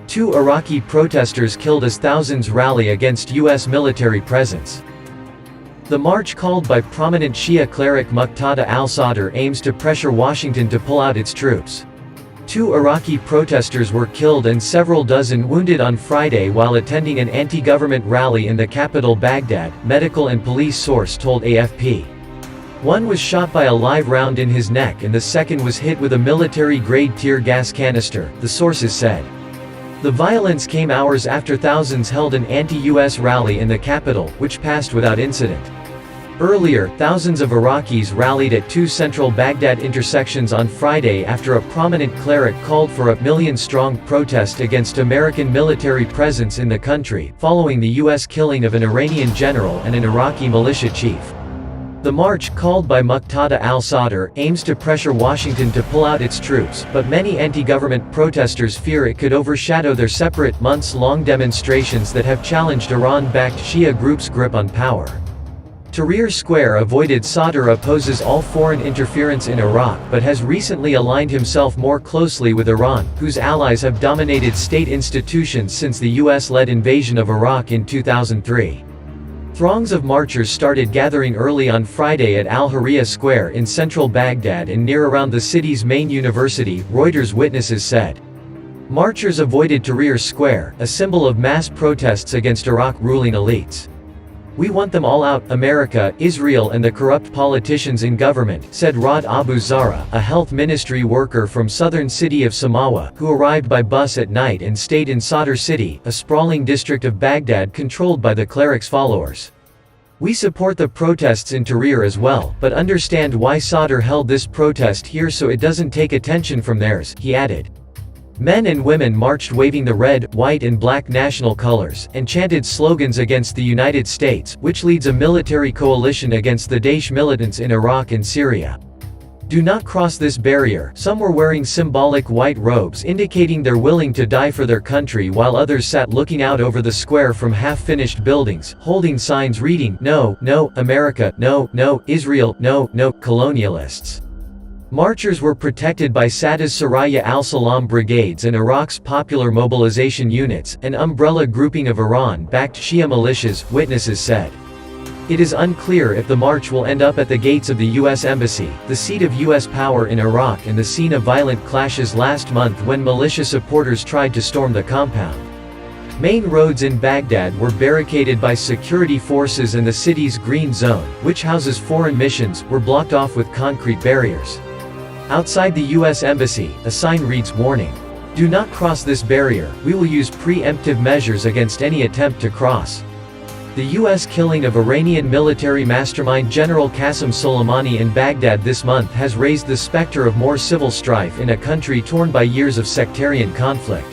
Two Iraqi protesters killed as thousands rally against U.S. military presence. The march, called by prominent Shia cleric Muqtada al Sadr, aims to pressure Washington to pull out its troops. Two Iraqi protesters were killed and several dozen wounded on Friday while attending an anti-government rally in the capital Baghdad, medical and police source told AFP. One was shot by a live round in his neck and the second was hit with a military-grade tear gas canister, the sources said. The violence came hours after thousands held an anti-US rally in the capital, which passed without incident. Earlier, thousands of Iraqis rallied at two central Baghdad intersections on Friday after a prominent cleric called for a million-strong protest against American military presence in the country, following the U.S. killing of an Iranian general and an Iraqi militia chief. The march, called by Muqtada al Sadr, aims to pressure Washington to pull out its troops, but many anti-government protesters fear it could overshadow their separate, months-long demonstrations that have challenged Iran-backed Shia groups' grip on power. Tahrir Square avoided Sadr opposes all foreign interference in Iraq but has recently aligned himself more closely with Iran, whose allies have dominated state institutions since the US-led invasion of Iraq in 2003. Throngs of marchers started gathering early on Friday at Al-Hurriya Square in central Baghdad and near around the city's main university, Reuters witnesses said. Marchers avoided Tahrir Square, a symbol of mass protests against Iraq ruling elites. "We want them all out, America, Israel and the corrupt politicians in government," said Rod Abu Zahra, a health ministry worker from southern city of Samawa, who arrived by bus at night and stayed in Sadr City, a sprawling district of Baghdad controlled by the cleric's followers. "We support the protests in Tahrir as well, but understand why Sadr held this protest here so it doesn't take attention from theirs," he added. Men and women marched waving the red, white and black national colors, and chanted slogans against the United States, which leads a military coalition against the Daesh militants in Iraq and Syria. "Do not cross this barrier." Some were wearing symbolic white robes indicating they're willing to die for their country, while others sat looking out over the square from half-finished buildings, holding signs reading, "No, no, America, no, no, Israel, no, no, colonialists." Marchers were protected by Sadr's Saraya al-Salam brigades and Iraq's Popular Mobilization Units, an umbrella grouping of Iran-backed Shia militias, witnesses said. It is unclear if the march will end up at the gates of the U.S. Embassy, the seat of U.S. power in Iraq and the scene of violent clashes last month when militia supporters tried to storm the compound. Main roads in Baghdad were barricaded by security forces and the city's green zone, which houses foreign missions, were blocked off with concrete barriers. Outside the U.S. Embassy, a sign reads, "Warning. Do not cross this barrier, we will use preemptive measures against any attempt to cross." The U.S. killing of Iranian military mastermind General Qasem Soleimani in Baghdad this month has raised the specter of more civil strife in a country torn by years of sectarian conflict.